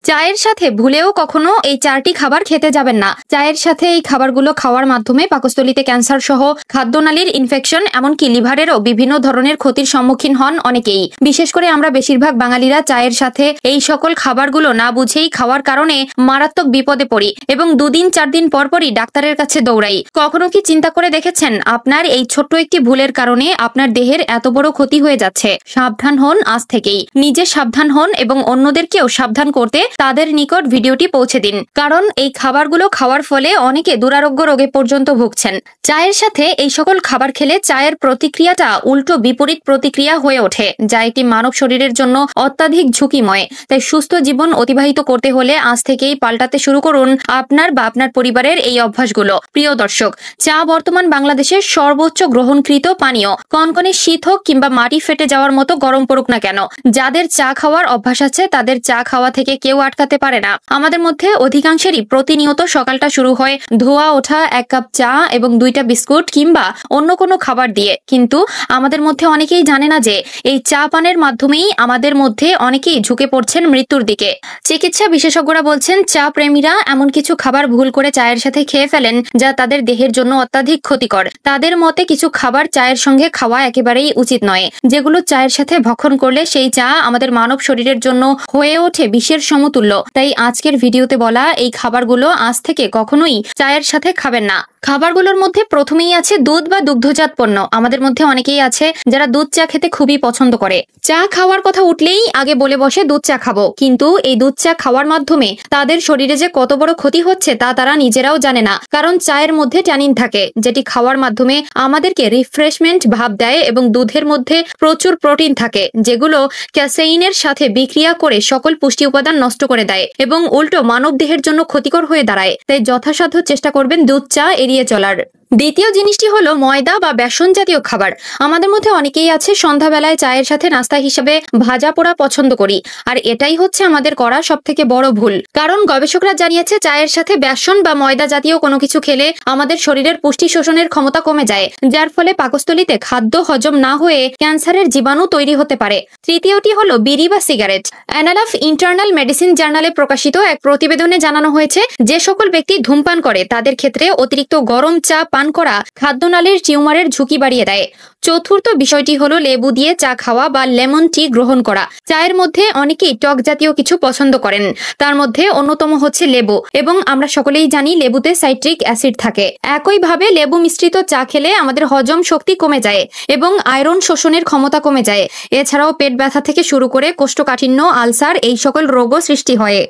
চায়ের সাথে ভুলেও কখনো এই 4টি খাবার খেতে যাবেন না। চায়ের সাথে এই খাবারগুলো খাওয়ার মাধ্যমে পাকস্থলীতে ক্যান্সার সহ খাদ্যনালীর ইনফেকশন এমনকি লিভারেরও বিভিন্ন ধরনের ক্ষতির সম্মুখীন হন অনেকেই। বিশেষ করে আমরা বেশিরভাগ বাঙালিরা চায়ের সাথে এই সকল খাবারগুলো না বুঝেই খাওয়ার কারণে মারাত্মক বিপদে পড়ি এবং 2 দিন 4 দিন পরপরই ডাক্তারের কাছে দৌড়াই। কখনো কি চিন্তা করে দেখেছেন আপনার এই ছোট্ট একটি ভুলের কারণে আপনার দেহের এত বড় ক্ষতি হয়ে যাচ্ছে? সাবধান হন আজ থেকেই। নিজে সাবধান হন এবং অন্যদেরকেও সাবধান করতে তাদের নিকট ভিডিওটি পৌঁছে দিন, কারণ এই খাবারগুলো খাওয়ার ফলে অনেকে দুরারোগ্য রোগে পর্যন্ত ভুগছেন। চায়ের সাথে এই সকল খাবার খেলে চায়ের প্রতিক্রিয়াটা উল্টো বিপরীত প্রতিক্রিয়া হয়ে ওঠে, যা একটি মানব শরীরের জন্য অত্যাধিক ঝুঁকিময়। তাই সুস্থ জীবন অতিবাহিত করতে হলে আজ থেকেই পাল্টাতে শুরু করুন আপনার বা আপনার পরিবারের এই অভ্যাসগুলো। প্রিয় দর্শক, চা বর্তমান বাংলাদেশের সর্বোচ্চ গ্রহণকৃত পানীয়। কনকনে শীত হোক কিংবা মাটি ফেটে যাওয়ার মতো গরম পড়ুক না কেন, যাদের চা খাওয়ার অভ্যাস আছে তাদের চা খাওয়া থেকে কেউ আটকাতে পারে না। আমাদের মধ্যে অধিকাংশেরই প্রতিনিয়ত সকালটা শুরু হয় ধোয়া ওঠা 1 কাপ চা এবং 2টা বিস্কুট কিংবা অন্য কোনো খাবার দিয়ে। কিন্তু আমাদের মধ্যে অনেকেই জানে না যে এই চা পানের মাধ্যমেই আমাদের মধ্যে অনেকেই ঝুঁকে পড়ছেন মৃত্যুর দিকে। চিকিৎসা বিশেষজ্ঞরা বলছেন চা প্রেমীরা এমন কিছু খাবার ভুল করে চায়ের সাথে খেয়ে ফেলেন যা তাদের দেহের জন্য অত্যাধিক ক্ষতিকর। তাদের মতে কিছু খাবার চায়ের সঙ্গে খাওয়া একেবারেই উচিত নয়, যেগুলো চায়ের সাথে ভক্ষণ করলে সেই চা আমাদের মানব শরীরের জন্য হয়ে ওঠে বিষের সমতুল্য। তাই আজকের ভিডিওতে বলা এই খাবারগুলো আজ থেকে কখনোই চায়ের সাথে খাবেন না। খাবারগুলোর মধ্যে প্রথমেই আছে দুধ বা দুগ্ধজাত পণ্য। আমাদের মধ্যে অনেকেই আছে যারা দুধ চা খেতে খুবই পছন্দ করে। চা খাওয়ার কথা উঠলেই আগে বলে বসে দুধ চা খাবো, কিন্তু এই দুধ চা খাওয়ার মাধ্যমে তাদের শরীরে যে কত বড় ক্ষতি হচ্ছে তা তারা নিজেরাও জানে না। কারণ চায়ের মধ্যে ট্যানিন থাকে, যেটি খাওয়ার মাধ্যমে আমাদেরকে রিফ্রেশমেন্ট ভাব দেয় এবং দুধের মধ্যে প্রচুর প্রোটিন থাকে, যেগুলো ক্যাসেইনের সাথে বিক্রিয়া করে সকল পুষ্টি উপাদান নষ্ট করে দেয় এবং উল্টো মানব দেহের জন্য ক্ষতিকর হয়ে দাঁড়ায়। তাই যথাসাধ্য চেষ্টা করবেন দুধ চা এড়িয়ে চলার। দ্বিতীয় জিনিসটি হলো ময়দা বা বেসন জাতীয় খাবার। আমাদের মধ্যে অনেকেই আছে সন্ধ্যাবেলায় চায়ের সাথে নাস্তা হিসেবে ভাজা পোড়া পছন্দ করি, আর এটাই হচ্ছে আমাদের করা সবথেকে বড় ভুল। কারণ গবেষকরা জানিয়েছে চায়ের সাথে বেসন বা ময়দা জাতীয় কোনো কিছু খেলে আমাদের শরীরের পুষ্টি শোষণের ক্ষমতা কমে যায়, যার ফলে পাকস্থলীতে খাদ্য হজম না হয়ে ক্যান্সারের জীবাণু তৈরি হতে পারে। তৃতীয়টি হলো বিড়ি বা cigarette. Anal of internal medicine জার্নালে প্রকাশিত এক প্রতিবেদনে জানানো হয়েছে যে সকল ব্যক্তি ধূমপান করে তাদের ক্ষেত্রে অতিরিক্ত গরম চা পান করা খাদ্যনালীর টিউমারের ঝুঁকি বাড়িয়ে দেয়। চতুর্থ বিষয়টি হলো লেবু দিয়ে চা খাওয়া বা লেমন টি গ্রহণ করা। চায়ের মধ্যে অনেকেই টক জাতীয় কিছু পছন্দ করেন, তার মধ্যে অন্যতম হচ্ছে লেবু, এবং আমরা সকলেই জানি লেবুতে সাইট্রিক অ্যাসিড থাকে। একইভাবে লেবু মিশ্রিত চা খেলে আমাদের হজম শক্তি কমে যায় এবং আয়রন শোষণের ক্ষমতা কমে যায়। এছাড়াও পেট ব্যথা থেকে শুরু করে কোষ্ঠকাঠিন্য, আলসার এই সকল রোগও সৃষ্টি হয়।